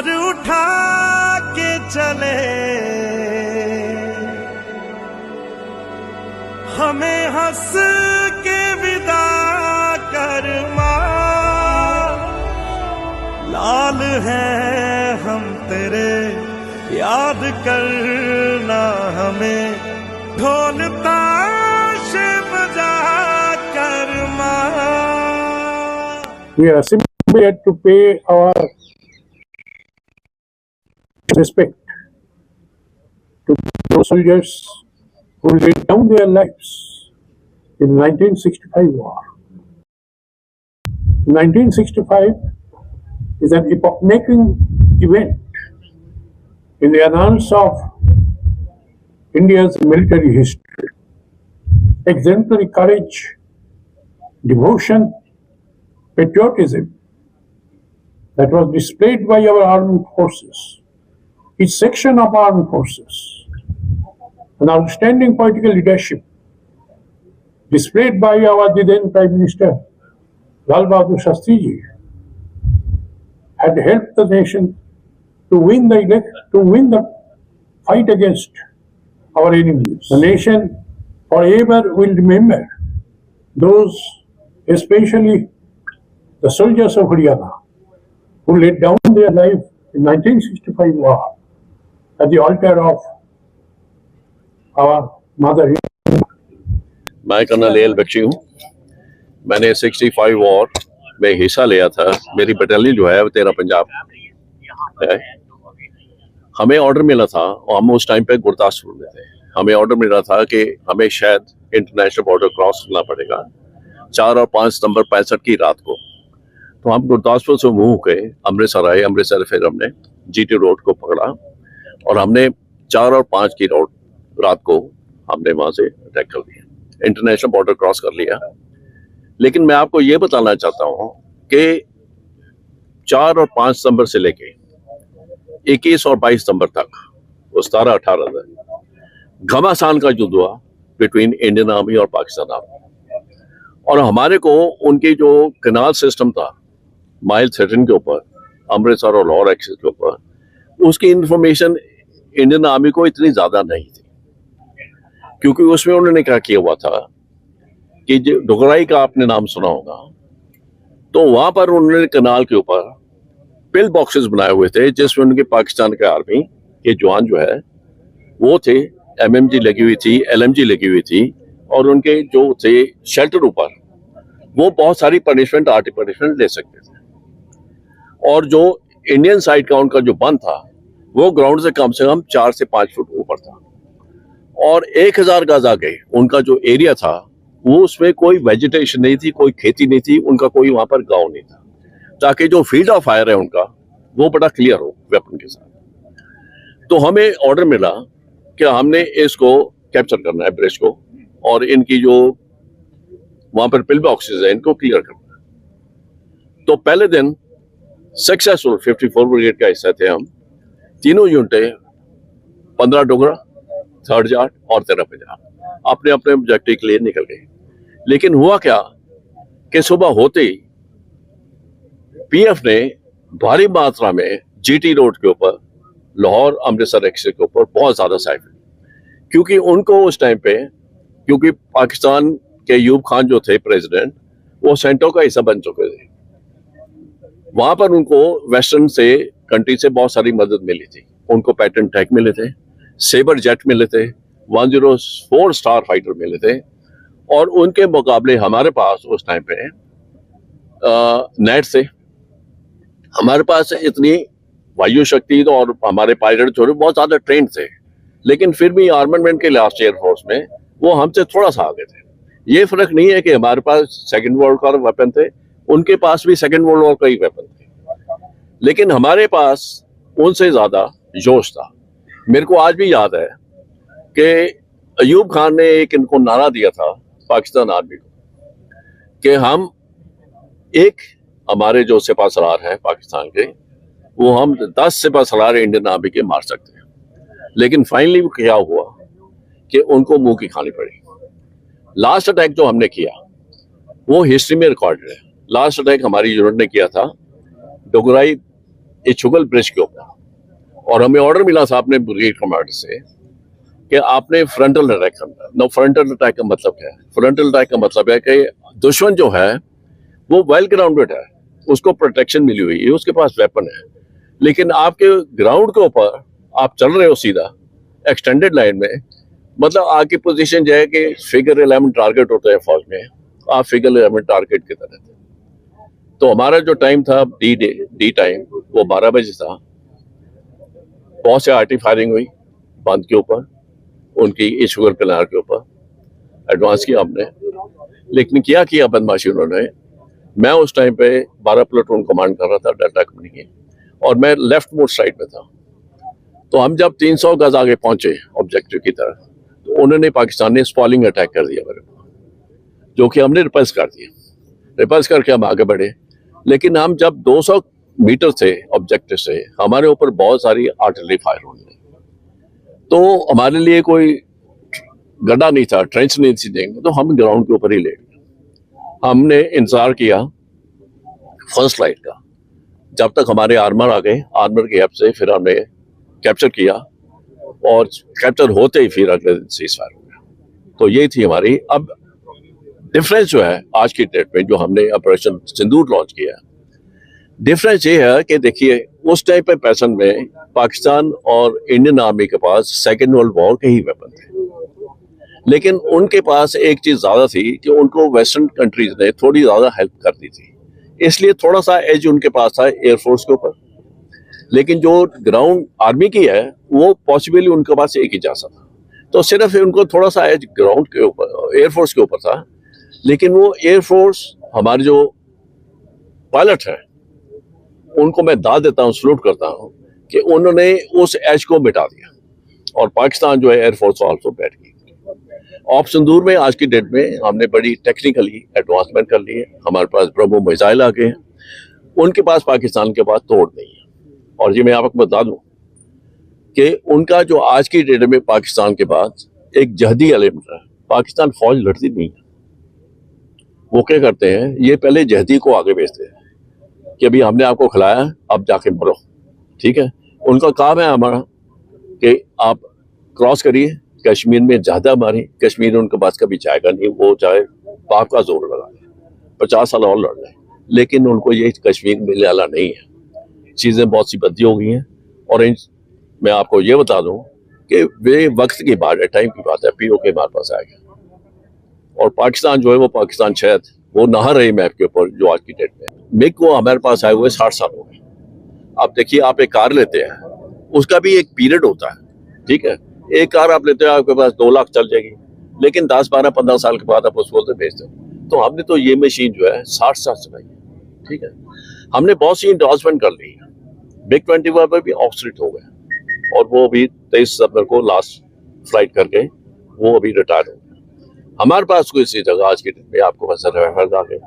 Sir उठा के चले, हमें हंस के विदा कर मां। लाल हैं हम तेरे, याद करना हमें, ढोल ताश बजा कर मां। We are simply here to pay our respect to those soldiers who laid down their lives in 1965 war. 1965 is an epoch-making event in the annals of India's military history. Exemplary courage, devotion, patriotism that was displayed by our armed forces, each section of armed forces, an outstanding political leadership displayed by our then Prime Minister Lal Bahadur Shastri ji had helped the nation to win the fight against our enemies. The nation forever will remember those, especially the soldiers of Haryana, who laid down their life in 1965 war at the altar of our mother. मैं colonel L Bakshi हूँ। मैंने 65 war में हिस्सा लिया था। मेरी battalion जो है वो 13 पंजाब है। हमें ऑर्डर मिला था और हम उस टाइम पे गुरदासपुर में थे। हमें ऑर्डर मिला था कि हमें शायद इंटरनेशनल बॉर्डर क्रॉस करना पड़ेगा 4 और 5 सितंबर 65 की रात को। तो हम गुरदासपुर से मूव के अमृतसर आए। अमृतसर फिर हमने जीटी रोड को पकड़ा और हमने 4 और 5 की रात को हमने वहां से अटैक कर दिया, इंटरनेशनल बॉर्डर क्रॉस कर लिया। लेकिन मैं आपको ये बताना चाहता हूँ कि 4 और 5 सितंबर से लेके 21 और 22 सितंबर तक, वो 17-18 दिन घमासान का युद्ध हुआ बिटवीन इंडियन आर्मी और पाकिस्तान आर्मी। और हमारे को उनकी जो कैनाल सिस्टम था माइल 13 के ऊपर, अमृतसर और लाहौर एक्सिस के ऊपर, उसकी इंफॉर्मेशन इंडियन आर्मी को इतनी ज्यादा नहीं थी, क्योंकि उसमें उन्होंने क्या किया हुआ था कि जो डोगराई का आपने नाम सुना होगा, तो वहां पर उन्होंने कैनाल के ऊपर पिल बॉक्सेस बनाए हुए थे जिसमें उनके पाकिस्तान के आर्मी के जवान जो है वो थे, एमएमजी लगी हुई थी, एलएमजी लगी हुई थी, और उनके जो थे शेल्टर ऊपर वो बहुत सारी पनिशमेंट, आर्टी पनिशमेंट ले सकते थे। और जो इंडियन साइड का उनका जो बंद था वो ग्राउंड से कम 4 से 5 फुट ऊपर था। और 1000 गज आगे उनका जो एरिया था वो उसमें कोई वेजिटेशन नहीं थी, कोई खेती नहीं थी, उनका कोई वहां पर गांव नहीं था, ताकि जो फील्ड ऑफ फायर है उनका वो बड़ा क्लियर हो वेपन के साथ। तो हमें ऑर्डर मिला कि हमने इसको कैप्चर करना है, ब्रिज को, और इनकी जो वहां पर पिल बॉक्सेस है इनको क्लियर करना है। तो पहले दिन सक्सेसफुल 54 ब्रिगेड का हिस्सा थे हम, तीनों यूनिटें 15 डोगरा, 3rd जाट और 13 पंजाब अपने अपने ऑब्जेक्टिव के लिए निकल गए। लेकिन हुआ क्या कि सुबह होते ही पीएफ ने भारी मात्रा में जीटी रोड के ऊपर, लाहौर अमृतसर एक्सिस के ऊपर बहुत ज्यादा साइफर, क्योंकि उनको उस टाइम पे, क्योंकि पाकिस्तान के अयूब खान जो थे प्रेसिडेंट, वो सेंटो का हिस्सा बन चुके थे। वहां पर उनको वेस्टर्न से कंट्री से बहुत सारी मदद मिली थी। उनको पैटर्न टैंक मिले थे, सेबर जेट मिले थे, 104 स्टार फाइटर मिले थे, और उनके मुकाबले हमारे पास उस टाइम पे नेट से हमारे पास इतनी वायु शक्ति तो, और हमारे पायलट जो बहुत ज्यादा ट्रेंड थे, लेकिन फिर भी आर्मामेंट के लास्ट एयरफोर्स में वो हमसे थोड़ा सा आगे थे। ये फर्क नहीं है कि हमारे पास सेकेंड वर्ल्ड वॉर का वेपन थे, उनके पास भी सेकेंड वर्ल्ड वॉर का ही वेपन थे, लेकिन हमारे पास उनसे ज्यादा जोश था। मेरे को आज भी याद है कि अयूब खान ने एक इनको नारा दिया था पाकिस्तान आर्मी को कि हम एक, हमारे जो सिपा सलार हैं पाकिस्तान के, वो हम 10 सिपा सलार इंडियन आर्मी के मार सकते हैं। लेकिन फाइनली क्या हुआ कि उनको मुंह की खानी पड़ी। लास्ट अटैक जो हमने किया वो हिस्ट्री में रिकॉर्डेड है। लास्ट अटैक हमारी यूनिट ने किया था डोगराई इछुगल ब्रिज के ऊपर, और हमें ऑर्डर मिला था अपने ब्रिगेड कमांडर से कि आपने फ्रंटल अटैक करना। नो, फ्रंटल अटैक का मतलब क्या है? फ्रंटल अटैक का मतलब है कि दुश्मन जो है वो वेल ग्राउंडेड है, उसको प्रोटेक्शन मिली हुई है, उसके पास वेपन है, लेकिन आपके ग्राउंड के ऊपर आप चल रहे हो सीधा एक्सटेंडेड लाइन में, मतलब आपकी पोजीशन जो है कि फिगर 11 टारगेट होता है फौज में, आप फिगर 11 टारगेट की तरह थे। तो हमारा जो टाइम था डी टाइम वो 12 बजे था। बहुत से आर्टी फायरिंग हुई बंद के ऊपर, उनकी इशुगर कनार के ऊपर एडवांस किया हमने, लेकिन क्या किया बदमाशी उन्होंने। मैं उस टाइम पे 12 प्लेटून कमांड कर रहा था डेल्टा कंपनी की, और मैं लेफ्ट मोस्ट साइड में था। तो हम जब 300 गज आगे पहुंचे ऑब्जेक्टिव की तरफ, तो उन्होंने पाकिस्तान ने स्पॉलिंग अटैक कर दिया मेरे को, जो कि हमने रिपल्स कर दिया। रिपल्स करके हम आगे बढ़े, लेकिन हम जब 200 मीटर थे ऑब्जेक्टिव से, हमारे ऊपर बहुत सारी आर्टिलरी फायर होने लगी। तो हमारे लिए कोई गड्ढा नहीं था, ट्रेंच नहीं थी देंगे, तो हम ग्राउंड के ऊपर ही लेट गए। हमने इंतजार किया फर्स्ट लाइट का, जब तक हमारे आर्मर आ गए। आर्मर की हेल्प से फिर हमने कैप्चर किया, और कैप्चर होते ही फिर अगले दिन सीज फायर हो गया। तो ये थी हमारी। अब डिफरेंस जो है आज की डेट में, जो हमने ऑपरेशन सिंदूर लॉन्च किया, डिफरेंस ये है कि देखिए उस टाइम पे पैसन में पाकिस्तान और इंडियन आर्मी के पास सेकेंड वर्ल्ड वॉर के ही वेपन थे, लेकिन उनके पास एक चीज ज्यादा थी कि उनको वेस्टर्न कंट्रीज ने थोड़ी ज्यादा हेल्प कर दी थी, इसलिए थोड़ा सा एज उनके पास था एयरफोर्स के ऊपर। लेकिन जो ग्राउंड आर्मी की है वो पॉसिबली उनके पास एक ही जैसा था, तो सिर्फ उनको थोड़ा सा एज ग्राउंड के ऊपर एयरफोर्स के ऊपर था। लेकिन वो एयरफोर्स हमारे जो पायलट है उनको मैं दाद देता हूँ, सलूट करता हूँ कि उन्होंने उस एज को मिटा दिया, और पाकिस्तान जो है एयरफोर्स ऑल्सो बैठ गई। ऑप सिंदूर में आज की डेट में हमने बड़ी टेक्निकली एडवांसमेंट कर ली है। हमारे पास ब्रह्मो मिसाइल आ गए हैं, उनके पास पाकिस्तान के पास तोड़ नहीं है। और ये मैं आपको बता दूं कि उनका जो आज की डेट में पाकिस्तान के पास एक जहदी एलिमेंट है। पाकिस्तान फौज लड़ती नहीं है, वो क्या करते हैं, ये पहले जहदी को आगे भेजते हैं कि अभी हमने आपको खिलाया, अब जाके मरो, ठीक है। उनका काम है हमारा कि आप क्रॉस करिए, कश्मीर में ज्यादा मारी, कश्मीर उनके पास कभी जाएगा नहीं, वो चाहे पाक का जोर लगा ले, 50 साल और लड़ लें, लेकिन उनको ये कश्मीर में लाला नहीं है। चीजें बहुत सी बदली हो गई हैं, और मैं आपको ये बता दूं कि वे वक्त की बात है, टाइम की बात है, पीओके हमारे पास आएगा, और पाकिस्तान जो है वो पाकिस्तान शायद वो नहा रही मैप के ऊपर जो आज की डेट में। मिग को हमारे पास आए हुए 60 साल हो गए। आप देखिए, आप एक कार लेते हैं, उसका भी एक पीरियड होता है, ठीक है। एक कार आप लेते हो, आपके पास 2 लाख चल जाएगी, लेकिन 10, 12, 15 साल के बाद आप उसको से बेचते हो। तो हमने तो ये मशीन जो है 60 साल चलाई है, ठीक है। हमने बहुत सी इंडोर्समेंट कर ली है। बिग 21 पर भी ऑब्सोलीट हो गए, और वो अभी 23 सितंबर को लास्ट फ्लाइट करके वो अभी रिटायर हो गए। हमारे पास कोई सी जगह आज के दिन में आपके पास राइफल आ गए,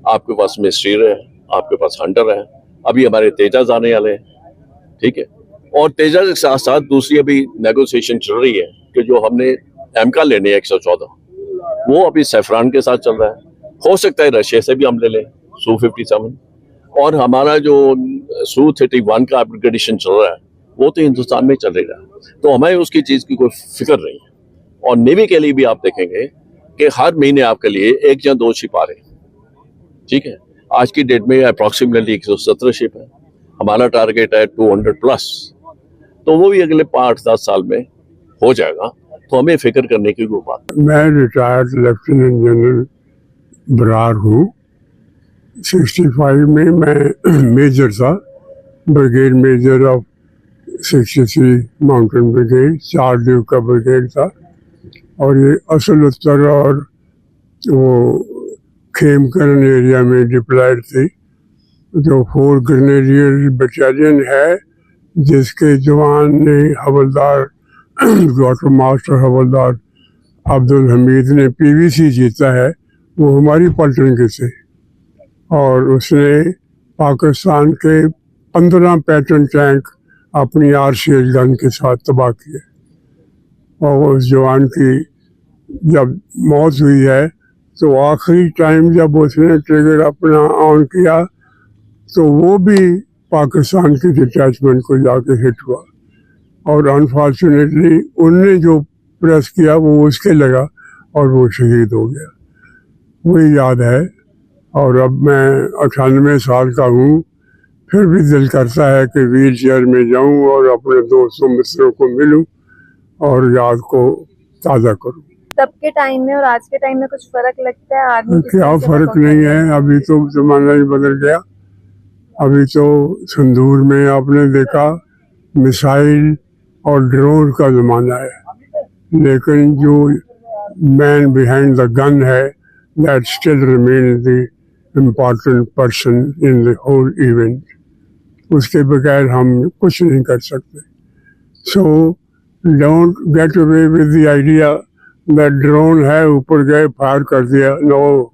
आपके पास मिस्ट्रीर है, आपके पास हंटर है, अभी हमारे तेजाज आने वाले हैं, ठीक है। और तेजाज के साथ साथ दूसरी अभी नेगोशिएशन चल रही है कि जो हमने एमका लेने 114, वो अभी सैफरान के साथ चल रहा है। हो सकता है रशिया से भी हम ले लें Su-57, और हमारा जो Su-31 का अपग्रेडेशन चल रहा है वो तो हिंदुस्तान में चल रहा है, तो हमें उसकी चीज की कोई फिक्र नहीं है। और नेवी के लिए भी आप देखेंगे कि हर महीने आपके लिए 1 या 2 शिप आ रहे हैं, ठीक है। आज की डेट में अप्रॉक्सीमेटली 117 शिप है, हमारा टारगेट है 200 प्लस, तो वो भी अगले 5-10 साल में हो जाएगा, तो हमें फिक्र करने की कोई बात नहीं। मैं रिटायर्ड लेफ्टिनेंट जनरल बरार हूँ। 65 में मैं मेजर था, brigade measure of 63 mountain brigade, 4 due का ब्रिगेड था, और ये असल उत्तर और वो खेमकरन एरिया में डिप्लॉयड थी। जो 4 ग्रेनेडियर बटालियन है, जिसके जवान ने हवलदार क्वार्टर मास्टर हवलदार अब्दुल हमीद ने PVC जीता है, वो हमारी पलटन के थे, और उसने पाकिस्तान के 15 पैटर्न टैंक अपनी RCH गन के साथ तबाह किए। और उस जवान की जब मौत हुई है तो आखिरी टाइम जब उसने ट्रिगर अपना ऑन किया तो वो भी पाकिस्तान के डिटैचमेंट को जाके हिट हुआ और अनफॉर्चुनेटली उनने जो प्रेस किया वो उसके लगा और वो शहीद हो गया। वही याद है। और अब मैं 98 साल का हूँ, फिर भी दिल करता है कि व्हील चेयर में जाऊँ और अपने दोस्तों मित्रों को मिलूँ और याद को ताज़ा करूँ। तब के टाइम में और आज के टाइम में कुछ फर्क लगता है? आदमी किस क्या तरह से फर्क perform नहीं करता है, अभी तो जमाना ही बदल गया। अभी तो संदूर में आपने देखा मिसाइल और ड्रोन का जमाना है, लेकिन जो मैन बिहाइंड द गन है that still remain the important person in the whole event. उसके बगैर हम कुछ नहीं कर सकते। So don't get away with the idea that drone है, ऊपर गए फायर कर दिया। नो,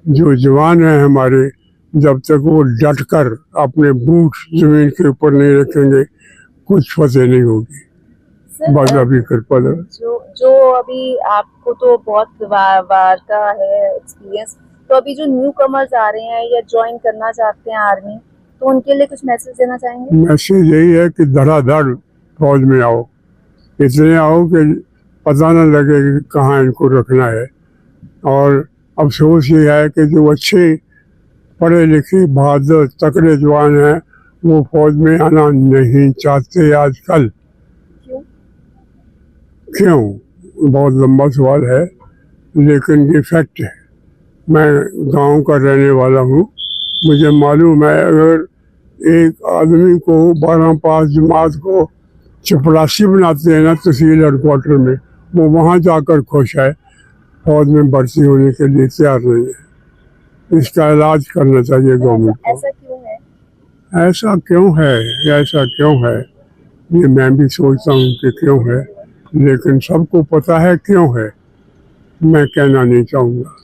जो जवान है हमारे, जब तक वो डट कर अपने बूट जमीन के ऊपर नहीं रखेंगे कुछ फतेह नहीं होगी। सर, बस अभी कृपा दे। जो अभी आपको तो बहुत बार का है एक्सपीरियंस, तो अभी जो न्यू कमर्स आ रहे हैं या ज्वाइन करना चाहते हैं आर्मी, तो उनके लिए कुछ मैसेज देना चाहेंगे? मैसेज यही है कि धड़ाधड़ फौज में आओ, इसलिए आओ कि पता न लगे कि कहाँ इनको रखना है। और अफसोस ये है कि जो अच्छे पढ़े लिखे बहादुर तकड़े जवान हैं वो फौज में आना नहीं चाहते आजकल। क्यों? क्यों? बहुत लंबा सवाल है, लेकिन ये फैक्ट है। मैं गांव का रहने वाला हूँ, मुझे मालूम है अगर एक आदमी को 12 पास जमात को चपरासी बनाते हैं ना तहसील हेडक्वार्टर में, वो वहाँ जाकर खुश है, फौज में भर्ती होने के लिए तैयार नहीं है। इसका इलाज करना चाहिए गवर्नमेंट को। ऐसा क्यों है? ऐसा क्यों है, ऐसा क्यों है, ये मैं भी सोचता हूँ कि क्यों है, लेकिन सबको पता है क्यों है। मैं कहना नहीं चाहूँगा,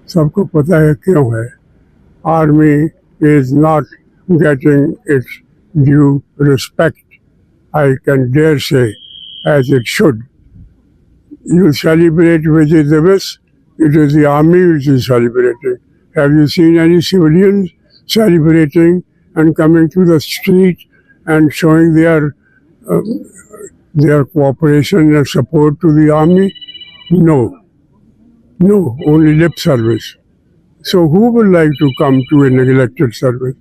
सबको पता है क्यों है। Army is not getting it's due respect, I can dare say, as it should. You celebrate Vijay Diwas, it is the army which is celebrating. Have you seen any civilians celebrating and coming to the street and showing their cooperation and support to the army? No. No, only lip service. So who would like to come to a neglected service?